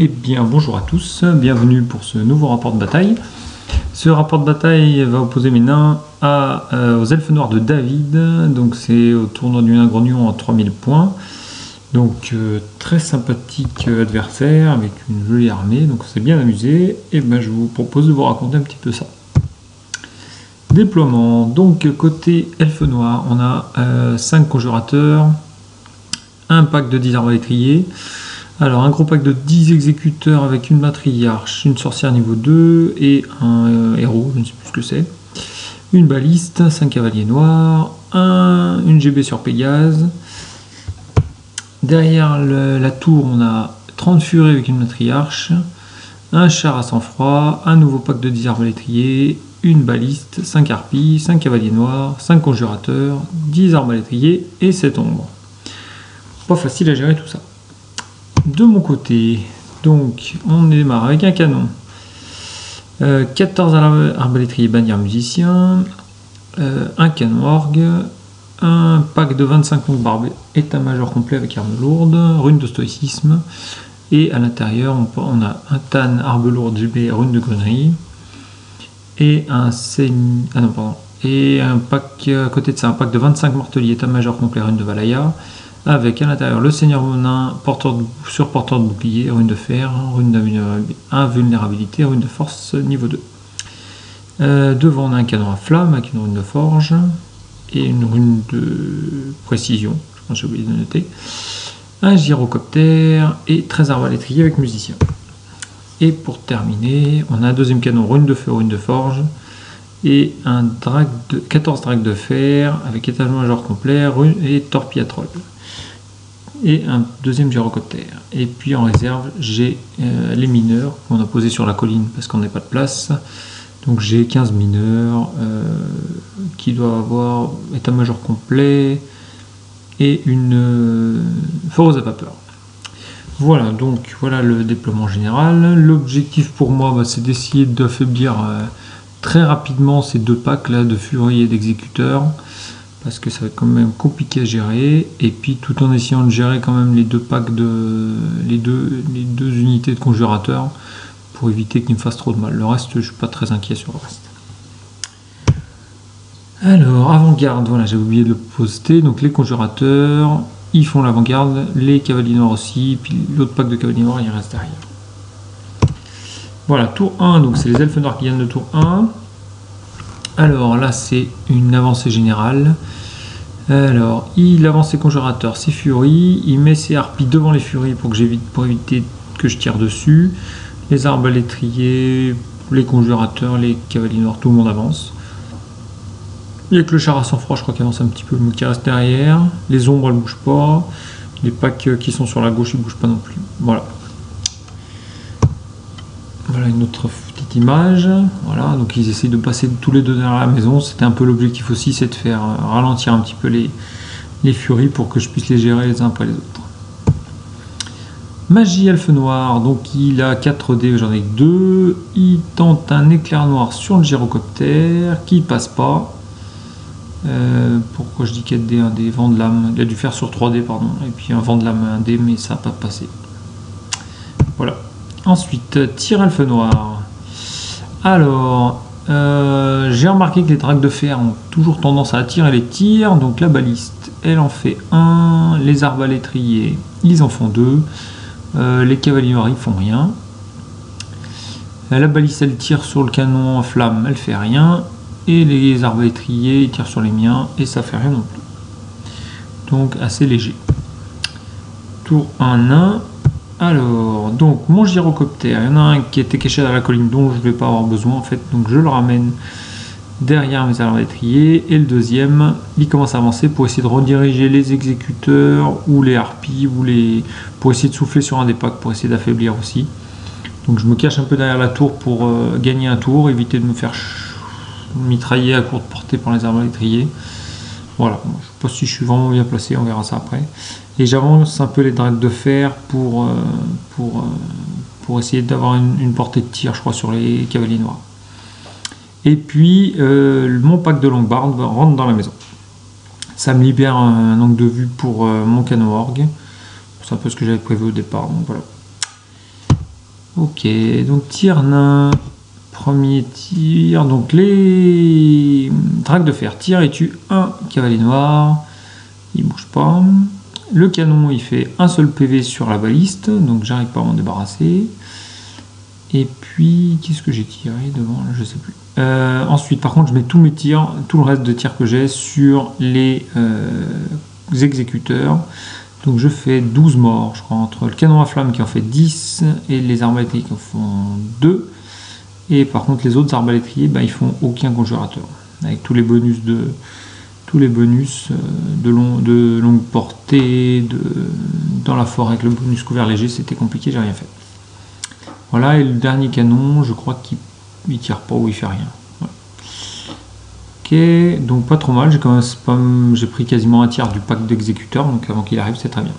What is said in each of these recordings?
Eh bien, bonjour à tous, bienvenue pour ce nouveau rapport de bataille. Ce rapport de bataille va opposer mes nains aux elfes noirs de David. Donc c'est au tournoi du nain grognon en 3000 points. Donc très sympathique adversaire avec une jolie armée, donc on s'est bien amusé. Et ben je vous propose de vous raconter un petit peu ça. Déploiement, donc côté elfe noir, on a 5 conjurateurs, un pack de 10 arbalétriers. Alors un gros pack de 10 exécuteurs avec une matriarche, une sorcière niveau 2 et un héros, je ne sais plus ce que c'est. Une baliste, 5 cavaliers noirs, une GB sur Pégase. Derrière la tour, on a 30 furies avec une matriarche, un char à sang-froid, un nouveau pack de 10 arbalétriers, une baliste, 5 harpies, 5 cavaliers noirs, 5 conjurateurs, 10 arbalétriers et 7 ombres. Pas facile à gérer tout ça. De mon côté, donc on démarre avec un canon, 14 arbalétriers bannières musiciens, un canon orgue, un pack de 25 longues barbes état-major complet avec armes lourdes, rune de stoïcisme, et à l'intérieur on a un tan arbre lourde GB rune de grunnerie, et et un pack à côté de ça, un pack de 25 morteliers état-major complet rune de Valaya, avec à l'intérieur le seigneur nain porteur de bouclier, rune de fer, rune d'invulnérabilité, rune de force niveau 2. Devant on a un canon à flamme avec une rune de forge et une rune de précision, je pense que j'ai oublié de noter, un gyrocoptère et 13 arbalétriers avec musicien. Et pour terminer, on a un deuxième canon rune de feu, rune de forge et 14 dragues de fer avec étage-major complet, rune et torpille à troll. Et un deuxième gyrocoptère. Et puis en réserve, j'ai les mineurs qu'on a posés sur la colline parce qu'on n'a pas de place. Donc j'ai 15 mineurs qui doivent avoir état-major complet et une foreuse à vapeur. Voilà, donc voilà le déploiement général. L'objectif pour moi, c'est d'essayer d'affaiblir très rapidement ces deux packs là de furie et d'exécuteurs, parce que ça va être quand même compliqué à gérer, et puis tout en essayant de gérer quand même les deux packs les deux unités de conjurateurs pour éviter qu'ils me fassent trop de mal. Le reste, je suis pas très inquiet sur le reste. Alors avant-garde, voilà, j'ai oublié de le poster. Donc les conjurateurs, ils font l'avant-garde, les cavaliers noirs aussi, puis l'autre pack de cavaliers noirs, il reste derrière. Voilà, tour 1, donc c'est les elfes noirs qui viennent de tour 1. Alors là, c'est une avancée générale. Alors, il avance ses conjurateurs, ses furies, il met ses harpies devant les furies pour éviter que je tire dessus. Les arbalétriers, les conjurateurs, les cavaliers noirs, tout le monde avance. Il n'y a que le char à sang-froid, je crois qu'il avance un petit peu, mais qui reste derrière. Les ombres, elles ne bougent pas. Les packs qui sont sur la gauche, ils ne bougent pas non plus. Voilà. Voilà une autre petite image. Voilà, donc ils essayent de passer tous les deux derrière la maison. C'était un peu l'objectif aussi, c'est de faire ralentir un petit peu les furies pour que je puisse les gérer les uns après les autres. Magie elfe noir, donc il a 4 dés, j'en ai que 2. Il tente un éclair noir sur le gyrocoptère qui passe pas. Pourquoi je dis 4 dés, un dé, vent de lame. Il a dû faire sur 3 dés, pardon. Et puis un vent de lame, un dé, mais ça n'a pas passé. Voilà. Ensuite, tir elfe noir. Alors, j'ai remarqué que les dragues de fer ont toujours tendance à attirer les tirs. Donc la baliste, elle en fait 1. Les arbalétriers, ils en font 2. Les cavaliers noirs, ils font rien. La baliste, elle tire sur le canon en flamme, elle fait rien. Et les arbalétriers, ils tirent sur les miens et ça fait rien non plus. Donc assez léger. Tour 1 nain. Alors, donc mon gyrocoptère, il y en a un qui était caché dans la colline dont je ne vais pas avoir besoin en fait, donc je le ramène derrière mes arbalétriers, et le deuxième, il commence à avancer pour essayer de rediriger les exécuteurs ou les harpies, pour essayer de souffler sur un des packs, pour essayer d'affaiblir aussi. Donc je me cache un peu derrière la tour pour gagner un tour, éviter de me faire mitrailler à courte portée par les arbalétriers. Voilà, je ne sais pas si je suis vraiment bien placé, on verra ça après. Et j'avance un peu les dragues de fer pour essayer d'avoir une portée de tir, je crois, sur les cavaliers noirs. Et puis, mon pack de longue barbe rentre dans la maison. Ça me libère un angle de vue pour mon canon orgue. C'est un peu ce que j'avais prévu au départ, donc voilà. Ok, donc tir nain. Premier tir. Donc les dracs de fer tirent et tuent un cavalier noir. Il bouge pas. Le canon, il fait un seul PV sur la baliste. Donc j'arrive pas à m'en débarrasser. Et puis, qu'est-ce que j'ai tiré devant là, je sais plus. Ensuite, par contre, je mets tous mes tirs, tout le reste de tirs que j'ai sur les exécuteurs. Donc je fais 12 morts, je crois, entre le canon à flamme qui en fait 10 et les arbalétriers qui en font 2. Et par contre, les autres arbalétriers, ils font aucun conjurateur. Avec tous les bonus de longue portée, dans la forêt avec le bonus couvert léger, c'était compliqué, j'ai rien fait. Voilà, et le dernier canon, je crois qu'il tire pas ou il fait rien. Voilà. Ok, donc pas trop mal, j'ai pris quasiment un tiers du pack d'exécuteurs, donc avant qu'il arrive, c'est très bien.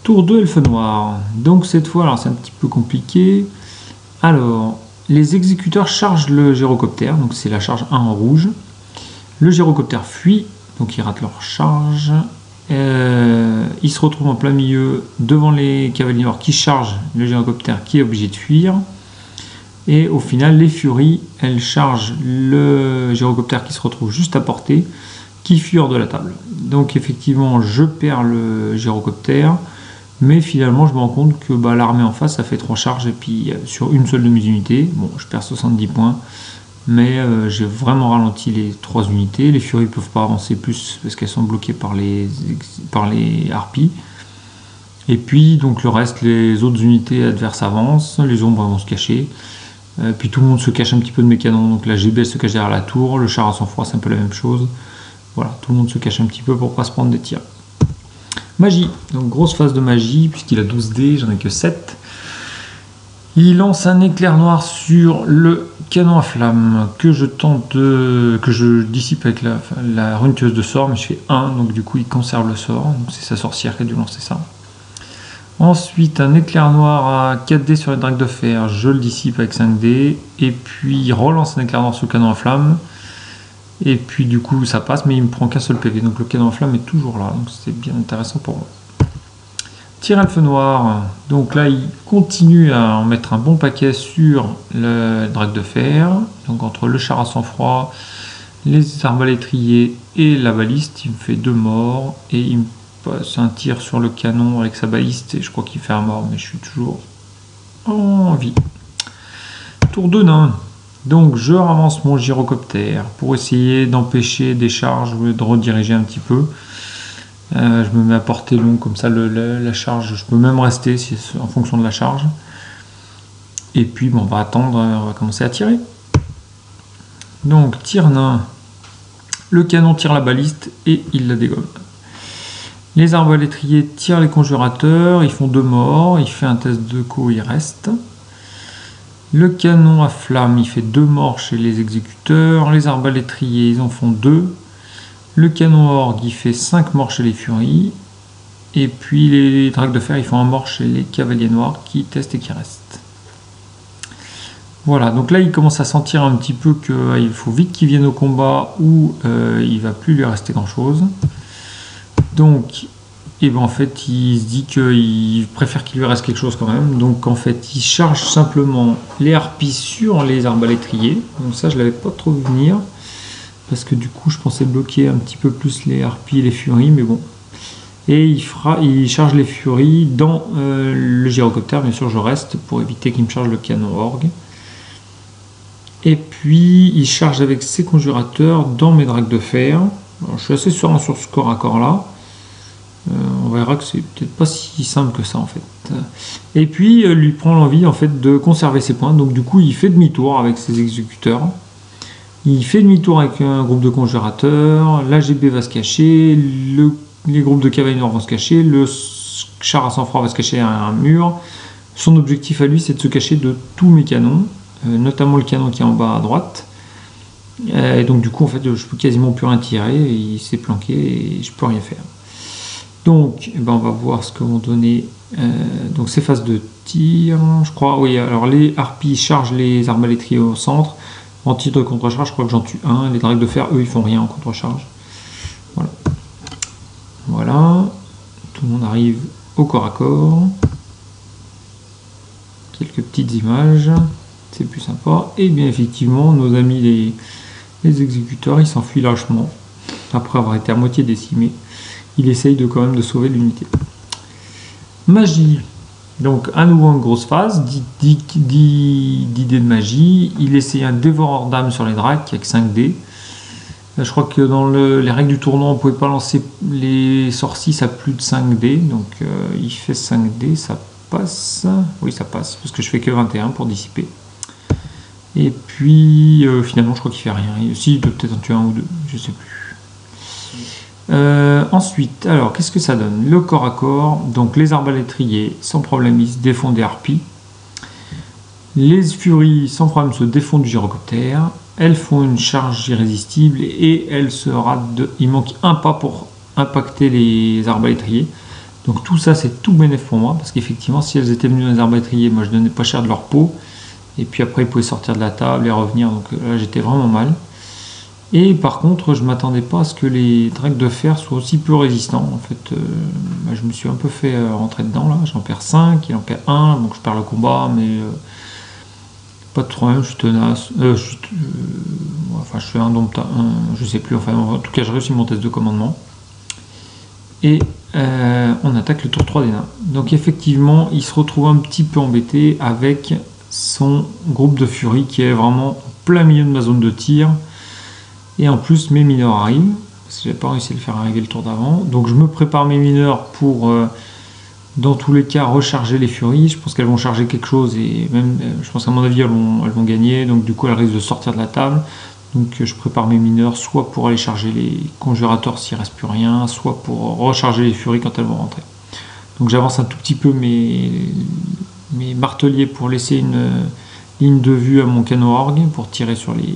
Tour 2, elfe noir. Donc cette fois, alors c'est un petit peu compliqué. Alors, les exécuteurs chargent le gyrocoptère, donc c'est la charge 1 en rouge. Le gyrocoptère fuit, donc ils ratent leur charge. Il se retrouve en plein milieu devant les cavaliers noirs qui chargent le gyrocoptère qui est obligé de fuir. Et au final, les furies, elles chargent le gyrocoptère qui se retrouve juste à portée, qui fuit hors de la table. Donc effectivement, je perds le gyrocoptère, mais finalement, je me rends compte que l'armée en face, ça fait 3 charges, et puis sur une seule de mes unités, bon, je perds 70 points. Mais j'ai vraiment ralenti les 3 unités. Les furies ne peuvent pas avancer plus parce qu'elles sont bloquées par les harpies. Et puis donc le reste, les autres unités adverses avancent, les ombres vont se cacher. Puis tout le monde se cache un petit peu de mes canons. Donc la GB se cache derrière la tour, le char à sang-froid c'est un peu la même chose. Voilà, tout le monde se cache un petit peu pour ne pas se prendre des tirs. Magie, donc grosse phase de magie, puisqu'il a 12 dés, j'en ai que 7. Il lance un éclair noir sur le canon à flamme que je dissipe avec la rune tueuse de sort, mais je fais 1, donc du coup il conserve le sort, donc c'est sa sorcière qui a dû lancer ça. Ensuite un éclair noir à 4D sur les dracs de fer, je le dissipe avec 5D, et puis il relance un éclair noir sur le canon à flamme, et puis du coup ça passe, mais il me prend qu'un seul PV, donc le canon à flamme est toujours là, donc c'est bien intéressant pour moi. Tir elfe noir, donc là il continue à en mettre un bon paquet sur le drac de fer, donc entre le char à sang-froid, les arbalétriers et la baliste, il me fait 2 morts, et il me passe un tir sur le canon avec sa baliste, et je crois qu'il fait un mort, mais je suis toujours en vie. Tour 2 nain, donc je ramasse mon gyrocoptère pour essayer d'empêcher des charges, de rediriger un petit peu. Je me mets à portée longue, comme ça la charge, je peux même rester en fonction de la charge. Et puis on va attendre, on va commencer à tirer. Donc tir nain, le canon tire la baliste et il la dégomme. Les arbalétriers tirent les conjurateurs, ils font 2 morts, il fait un test de co, il reste. Le canon à flamme, il fait 2 morts chez les exécuteurs, les arbalétriers, ils en font 2. Le canon orgue, il fait 5 morts chez les furies. Et puis les dracs de fer, ils font un mort chez les cavaliers noirs qui testent et qui restent. Voilà, donc là il commence à sentir un petit peu qu'il faut vite qu'il vienne au combat ou il va plus lui rester grand chose. Donc, en fait, il se dit qu'il préfère qu'il lui reste quelque chose quand même. Donc en fait, il charge simplement les harpies sur les arbalétriers. Donc ça, je l'avais pas trop vu venir. Parce que du coup je pensais bloquer un petit peu plus les harpies et les furies, mais bon. Et il charge les furies dans le gyrocoptère, bien sûr je reste pour éviter qu'il me charge le canon orgue. Et puis il charge avec ses conjurateurs dans mes dracs de fer. Alors, je suis assez serein sur ce corps à corps là. On verra que c'est peut-être pas si simple que ça en fait. Et puis lui prend l'envie en fait de conserver ses points, donc du coup il fait demi-tour avec ses exécuteurs. Il fait demi-tour avec un groupe de conjurateurs, l'AGB va se cacher, les groupes de cavaliers noirs vont se cacher, le char à sang-froid va se cacher à un mur. Son objectif à lui, c'est de se cacher de tous mes canons, notamment le canon qui est en bas à droite. Et donc du coup, en fait, je peux quasiment plus rien tirer, il s'est planqué et je peux rien faire. Donc, on va voir ce que vont donner. Donc ces phases de tir, je crois. Oui, alors les harpies chargent les arbalétriers au centre. En tir de contre-charge, je crois que j'en tue un. Les dracs de fer, eux, ils font rien en contre-charge. Voilà. Voilà. Tout le monde arrive au corps à corps. quelques petites images, c'est plus sympa. Et bien effectivement, nos amis les exécuteurs, ils s'enfuient lâchement. Après avoir été à moitié décimés, il essaye quand même de sauver l'unité. Magie. Donc à nouveau une grosse phase, 10 dés de magie. Il essaye un dévoreur d'âme sur les drakes avec 5 dés. Je crois que dans les règles du tournoi, on ne pouvait pas lancer les sorcies à plus de 5 dés. Donc il fait 5 dés, ça passe. Oui, ça passe, parce que je fais que 21 pour dissiper. Et puis finalement, je crois qu'il fait rien. Si, il peut peut-être en tuer un ou deux, je sais plus. Ensuite, alors qu'est-ce que ça donne? Le corps à corps, donc les arbalétriers, sans problème, ils se défont des harpies. Les furies, sans problème, se défont du gyrocoptère. Elles font une charge irrésistible et elles se ratent il manque un pas pour impacter les arbalétriers. Donc tout ça, c'est tout bénéf pour moi, parce qu'effectivement, si elles étaient venues dans les arbalétriers, moi je donnais pas cher de leur peau. Et puis après, ils pouvaient sortir de la table et revenir, donc là, j'étais vraiment mal. Et par contre, je ne m'attendais pas à ce que les drakes de fer soient aussi peu résistants. En fait, je me suis un peu fait rentrer dedans, là. J'en perds 5, il en perd 1, donc je perds le combat, mais pas de problème, je suis tenace. Enfin, je suis je sais plus, enfin, en tout cas, je réussis mon test de commandement. Et on attaque le tour 3 des nains. Donc effectivement, il se retrouve un petit peu embêté avec son groupe de furie qui est vraiment en plein milieu de ma zone de tir. Et en plus, mes mineurs arrivent, parce que j'ai pas réussi à le faire arriver le tour d'avant. Donc je me prépare mes mineurs pour, dans tous les cas, recharger les furies. Je pense qu'elles vont charger quelque chose, et même, je pense qu'à mon avis, elles vont gagner. Donc du coup, elles risquent de sortir de la table. Donc je prépare mes mineurs, soit pour aller charger les conjurateurs s'il ne reste plus rien, soit pour recharger les furies quand elles vont rentrer. Donc j'avance un tout petit peu mes marteliers pour laisser une ligne de vue à mon canon orgue, pour tirer sur les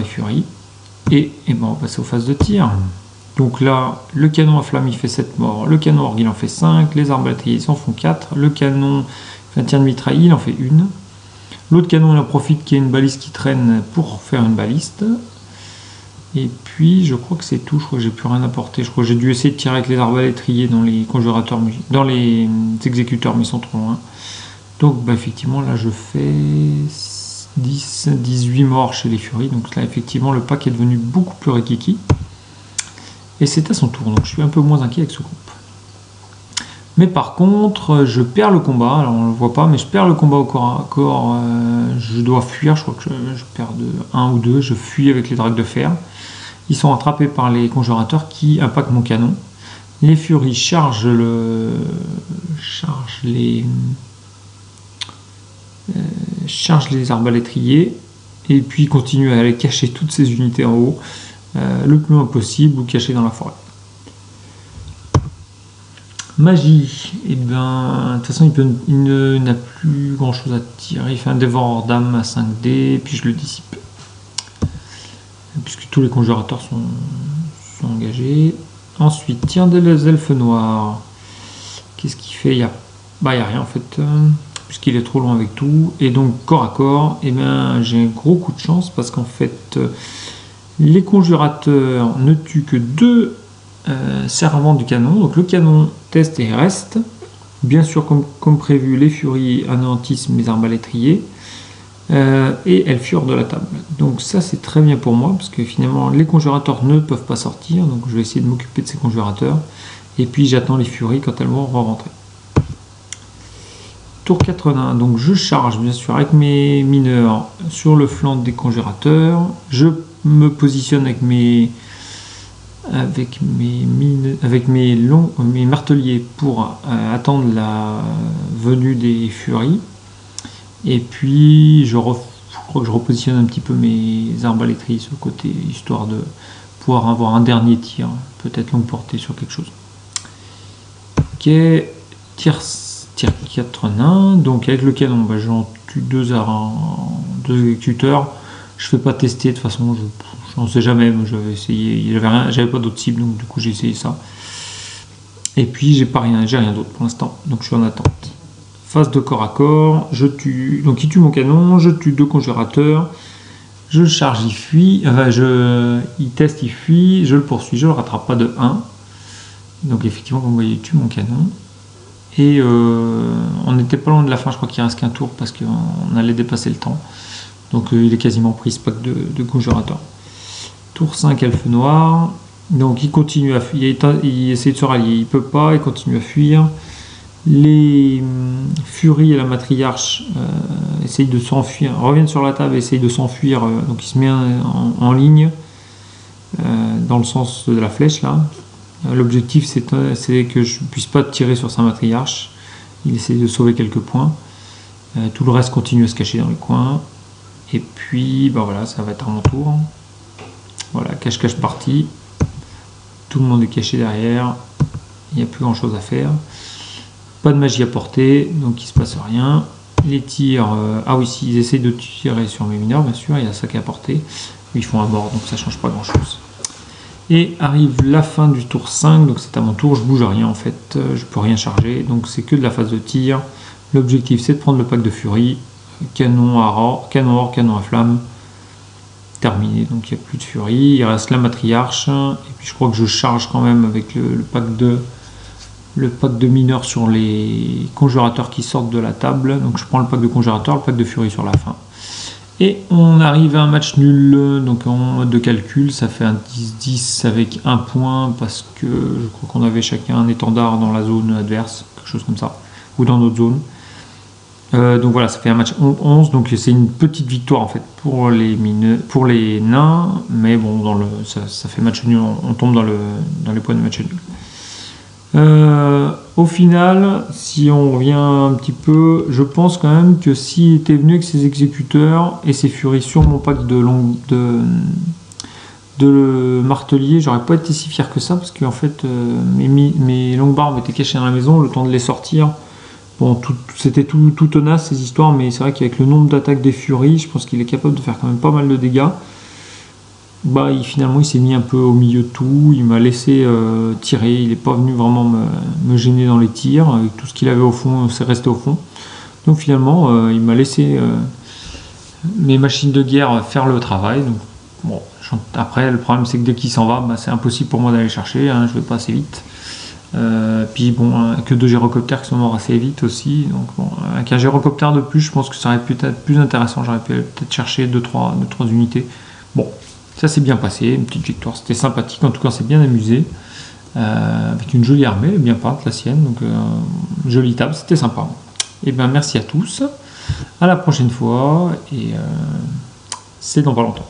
furies. Et ben on va passer aux phases de tir. Donc là, le canon à flamme il fait 7 morts, le canon orgue il en fait 5, les arbalétriers ils en font 4, le canon un tir de mitraille il en fait 1. L'autre canon il en profite qu'il y ait une baliste qui traîne pour faire une baliste. Et puis je crois que c'est tout, je crois que j'ai plus rien à porter. Je crois que j'ai dû essayer de tirer avec les arbalétriers dans les conjurateurs, dans les exécuteurs, mais ils sont trop loin. Donc bah, effectivement là je fais 18 morts chez les furies, donc là effectivement le pack est devenu beaucoup plus rikiki. Et c'est à son tour, donc je suis un peu moins inquiet avec ce groupe. Mais par contre, je perds le combat, alors on ne le voit pas, mais je perds le combat au corps à corps, je dois fuir, je crois que je perds de 1 ou 2, je fuis avec les drakes de fer. Ils sont attrapés par les conjurateurs qui impactent mon canon. Les furies chargent les arbalétriers et puis continuent à aller cacher toutes ces unités en haut le plus loin possible ou cacher dans la forêt. Magie, et bien de toute façon il n'a plus grand chose à tirer, il fait un dévoreur d'âme à 5D puis je le dissipe puisque tous les conjurateurs sont engagés. Ensuite, tir des elfes noirs, qu'est-ce qu'il fait? Il n'y a rien en fait, puisqu'il est trop loin avec tout. Et donc corps à corps, et bien j'ai un gros coup de chance parce qu'en fait les conjurateurs ne tuent que 2 servants du canon, donc le canon teste et reste. Bien sûr, comme prévu, les furies anéantissent mes arbalétriers et elles furent de la table. Donc ça c'est très bien pour moi parce que finalement les conjurateurs ne peuvent pas sortir, donc je vais essayer de m'occuper de ces conjurateurs et puis j'attends les furies quand elles vont rentrer. Tour 81, donc je charge bien sûr avec mes mineurs sur le flanc des conjurateurs, je me positionne avec mes marteliers pour attendre la venue des furies. Et puis je crois que je repositionne un petit peu mes arbalétriers sur le côté, histoire de pouvoir avoir un dernier tir, peut-être longue portée sur quelque chose. Ok, tir 4 nains, donc avec le canon, j'en tue 2 exécuteurs. Je ne fais pas tester, de toute façon, je n'en sais jamais, j'avais essayé, j'avais pas d'autres cibles, donc du coup j'ai essayé ça. Et puis j'ai rien d'autre pour l'instant, donc je suis en attente. Phase de corps à corps, donc il tue mon canon, je tue 2 conjurateurs, je charge, il fuit, il teste, il fuit, je le poursuis, je le rattrape pas de 1. Donc effectivement, comme vous voyez, il tue mon canon. Et on n'était pas loin de la fin, je crois qu'il reste qu'un tour parce qu'on allait dépasser le temps. Donc il est quasiment pris ce pack de conjurateur. Tour 5, elfe noir. Donc il continue à fuir, il essaie de se rallier, il peut pas, il continue à fuir. Les furies et la matriarche essayent de s'enfuir, reviennent sur la table et essayent de s'enfuir. Donc il se met en ligne dans le sens de la flèche là. L'objectif c'est que je ne puisse pas tirer sur sa matriarche. Il essaie de sauver quelques points. Tout le reste continue à se cacher dans les coins. Et puis ben voilà, ça va être à mon tour. Voilà, cache-cache partie. Tout le monde est caché derrière. Il n'y a plus grand chose à faire. Pas de magie à porter, donc il se passe rien. Les tirs, ah oui, si, ils essayent de tirer sur mes mineurs, bien sûr, il y a ça qui est à porter. Ils font un bord, donc ça change pas grand chose. Et arrive la fin du tour 5, donc c'est à mon tour, je bouge rien en fait, je peux rien charger, donc c'est que de la phase de tir. L'objectif c'est de prendre le pack de furie, canon à or, canon à flamme, terminé, donc il n'y a plus de furie, il reste la matriarche, et puis je crois que je charge quand même avec le pack de mineurs sur les conjurateurs qui sortent de la table, donc je prends le pack de conjurateurs, le pack de furie sur la fin. Et on arrive à un match nul, donc en mode de calcul, ça fait un 10-10 avec un point, parce que je crois qu'on avait chacun un étendard dans la zone adverse, quelque chose comme ça, ou dans notre zone. Donc voilà, ça fait un match 11, donc c'est une petite victoire en fait pour les nains, mais bon, ça fait match nul, on tombe dans les points de match nul. Au final, si on revient un petit peu, je pense quand même que s'il était venu avec ses exécuteurs et ses furies sur mon pack de martelier, j'aurais pas été si fier que ça, parce que en fait mes longues barbes étaient cachées dans la maison, le temps de les sortir. Bon, c'était tout tenace ces histoires, mais c'est vrai qu'avec le nombre d'attaques des furies, je pense qu'il est capable de faire quand même pas mal de dégâts. Bah, finalement, il s'est mis un peu au milieu de tout, il m'a laissé tirer, il n'est pas venu vraiment me gêner dans les tirs, avec tout ce qu'il avait au fond, c'est resté au fond. Donc finalement, il m'a laissé mes machines de guerre faire le travail. Donc, bon, après, le problème c'est que dès qu'il s'en va, bah, c'est impossible pour moi d'aller chercher, hein, je vais pas assez vite. Puis bon, que 2 gyrocoptères qui sont morts assez vite aussi, donc bon, avec un gyrocoptère de plus, je pense que ça aurait pu être plus intéressant, j'aurais pu peut-être chercher 2-3 unités. Bon, ça s'est bien passé, une petite victoire, c'était sympathique, en tout cas c'est bien amusé, avec une jolie armée, bien peinte la sienne, donc jolie table, c'était sympa. Et bien merci à tous, à la prochaine fois, et c'est dans pas longtemps.